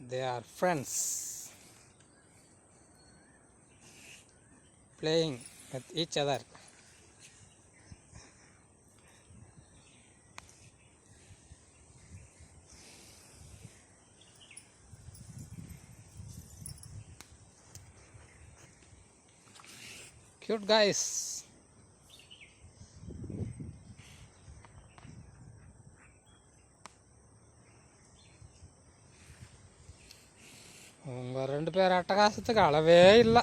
They are friends playing with each other. Cute guys. உங்க ரெண்டு பேர் அட்டகாசத்துக்கு அளவே இல்லை.